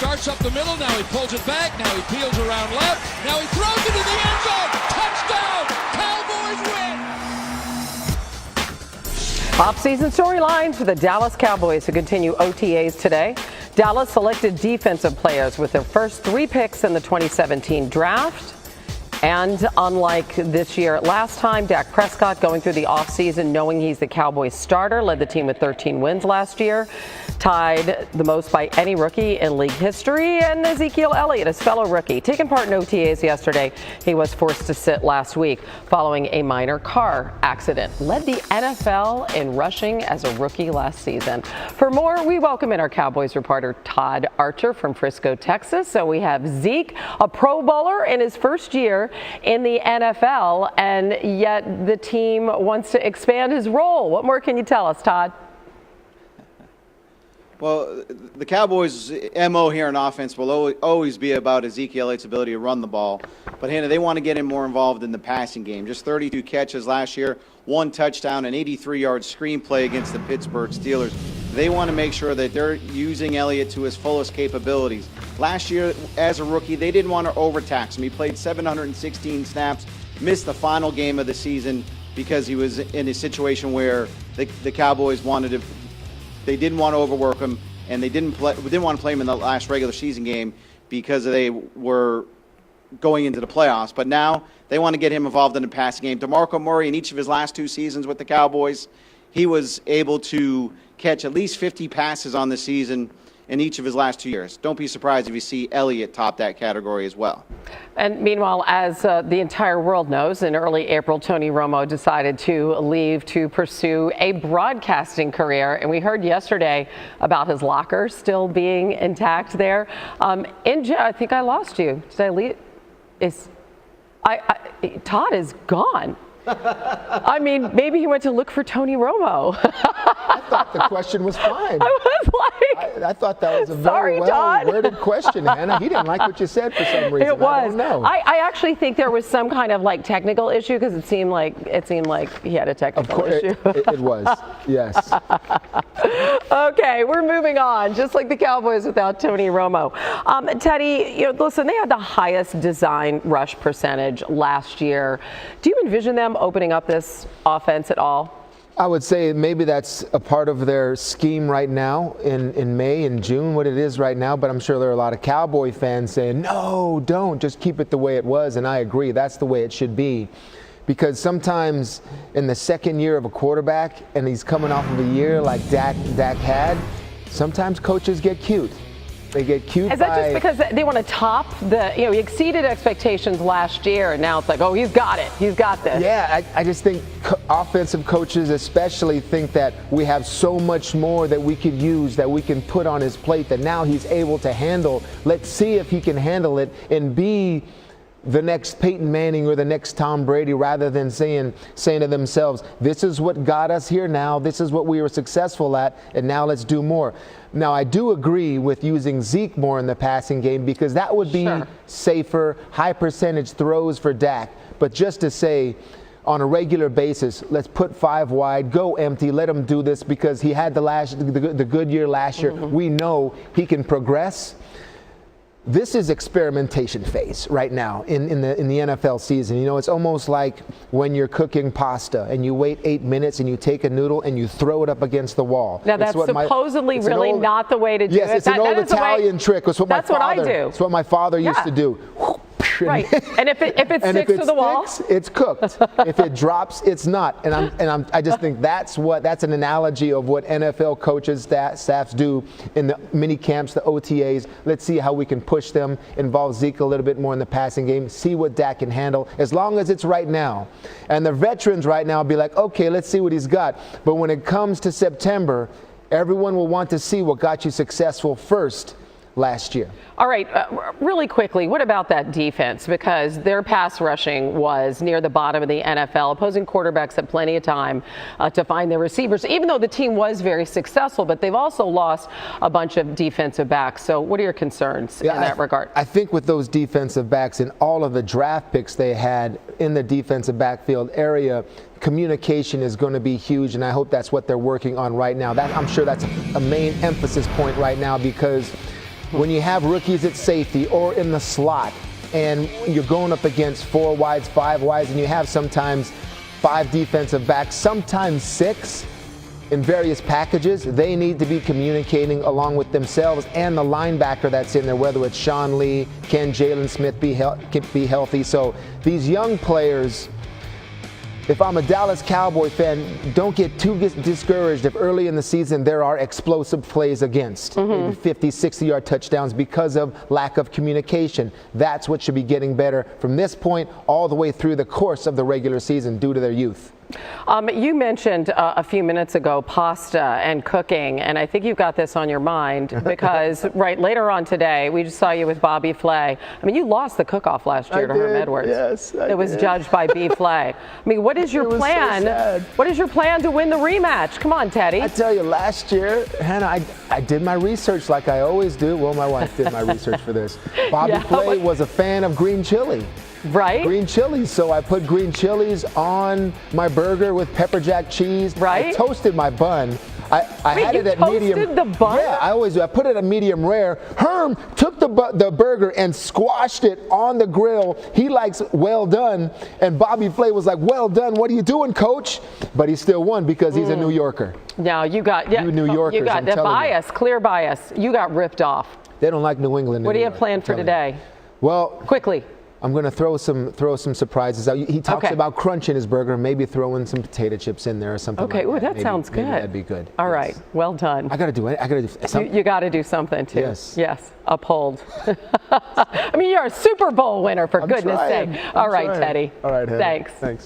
starts up the middle. Now he pulls it back. Now he peels around left. Now he throws it in the end zone. Touchdown! Cowboys win! Off-season storylines for the Dallas Cowboys, who continue OTAs today. Dallas selected defensive players with their first 3 picks in the 2017 draft. And unlike this year, last time, Dak Prescott going through the offseason knowing he's the Cowboys starter, led the team with 13 wins last year, tied the most by any rookie in league history. And Ezekiel Elliott, his fellow rookie, taking part in OTAs yesterday. He was forced to sit last week following a minor car accident. Led the NFL in rushing as a rookie last season. For more, we welcome in our Cowboys reporter Todd Archer from Frisco, Texas. So we have Zeke, a Pro Bowler in his first year in the NFL, and yet the team wants to expand his role. What more can you tell us, Todd? Well, the Cowboys' MO here on offense will always be about Ezekiel Elliott's ability to run the ball. But, Hannah, they want to get him more involved in the passing game. Just 32 catches last year, 1 touchdown, an 83-yard screen play against the Pittsburgh Steelers. They want to make sure that they're using Elliott to his fullest capabilities. Last year, as a rookie, they didn't want to overtax him. He played 716 snaps, missed the final game of the season because he was in a situation where the Cowboys they didn't want to overwork him, and they didn't want to play him in the last regular season game because they were going into the playoffs. But now they want to get him involved in the passing game. DeMarco Murray, in each of his last 2 seasons with the Cowboys, he was able to catch at least 50 passes on the season in each of his last 2 years. Don't be surprised if you see Elliott top that category as well. And meanwhile, as the entire world knows, in early April, Tony Romo decided to leave to pursue a broadcasting career. And we heard yesterday about his locker still being intact there. I think I lost you. Did I leave? Todd is gone. I mean, maybe he went to look for Tony Romo. I thought the question was fine. I was like, I thought that was a very well-worded question, Hannah. He didn't like what you said for some reason. It was. I don't know. I actually think there was some kind of like technical issue because it seemed like he had a technical issue. It was, yes. Okay, we're moving on. Just like the Cowboys without Tony Romo. Teddy, listen, they had the highest design rush percentage last year. Do you envision them opening up this offense at all? I would say maybe that's a part of their scheme right now in May and June, what it is right now. But I'm sure there are a lot of Cowboy fans saying, no, don't, just keep it the way it was. And I agree, that's the way it should be. Because sometimes in the second year of a quarterback, and he's coming off of a year like Dak had, sometimes coaches get cute. They get cute. Is that just because they want to top he exceeded expectations last year, and now it's like, oh, he's got it. He's got this. Yeah, I just think offensive coaches especially think that we have so much more that we could use, that we can put on his plate, that now he's able to handle. Let's see if he can handle it and be the next Peyton Manning or the next Tom Brady, rather than saying to themselves, this is what got us here now, this is what we were successful at, and now let's do more. Now, I do agree with using Zeke more in the passing game because that would be safer, high percentage throws for Dak. But just to say, on a regular basis, let's put 5 wide, go empty, let him do this because he had the good year last year. Mm-hmm. We know he can progress. This is experimentation phase right now in the NFL season. It's almost like when you're cooking pasta and you wait 8 minutes and you take a noodle and you throw it up against the wall. Now that's supposedly really not the way to do it. Yes, it's an old Italian trick. That's what I do. It's what my father used to do. Right, and if it sticks to the wall, it's cooked. If it drops, it's not. And I just think that's an analogy of what NFL coaches, staffs do in the mini camps, the OTAs. Let's see how we can push them, involve Zeke a little bit more in the passing game, see what Dak can handle, as long as it's right now. And the veterans right now will be like, okay, let's see what he's got. But when it comes to September, everyone will want to see what got you successful first last year. All right, really quickly, what about that defense? Because their pass rushing was near the bottom of the NFL. Opposing quarterbacks had plenty of time to find their receivers, even though the team was very successful, but they've also lost a bunch of defensive backs. So what are your concerns in that regard? I think with those defensive backs and all of the draft picks they had in the defensive backfield area, communication is going to be huge, and I hope that's what they're working on right now. I'm sure that's a main emphasis point right now because When you have rookies at safety or in the slot, and you're going up against 4 wides, 5 wides, and you have sometimes 5 defensive backs, sometimes 6 in various packages, they need to be communicating along with themselves and the linebacker that's in there, whether it's Sean Lee, can Jalen Smith be healthy. So these young players, if I'm a Dallas Cowboy fan, don't get too discouraged if early in the season there are explosive plays against, maybe 50, 60-yard touchdowns because of lack of communication. That's what should be getting better from this point all the way through the course of the regular season due to their youth. You mentioned a few minutes ago pasta and cooking, and I think you've got this on your mind because later on today we just saw you with Bobby Flay. I mean, you lost the cook-off last year to Herm Edwards. Yes, it was judged by B. Flay. I mean, what is your plan? So what is your plan to win the rematch? Come on, Teddy. I tell you, last year, Hannah, I did my research like I always do. Well, my wife did my research for this. Bobby Flay was a fan of green chili. Right. Green chilies. So I put green chilies on my burger with pepper jack cheese. Right. I toasted my bun. I had it at medium. You toasted the bun? Yeah, I always do. I put it at medium rare. Herm took the burger and squashed it on the grill. He likes well done. And Bobby Flay was like, well done. What are you doing, coach? But he still won because he's a New Yorker. Now you got you New Yorkers. You got the bias, clear bias. You got ripped off. They don't like New England. What do you have planned for today? Well, quickly. I'm going to throw some surprises out. He talks about crunching his burger, maybe throwing some potato chips in there or something. Okay, like that sounds good. Maybe that'd be good. All right, well done. I got to do it. I got to do something. You got to do something too. Yes. Uphold. I mean, you're a Super Bowl winner, for goodness sake. All right, Teddy. All right, Thanks. Thanks.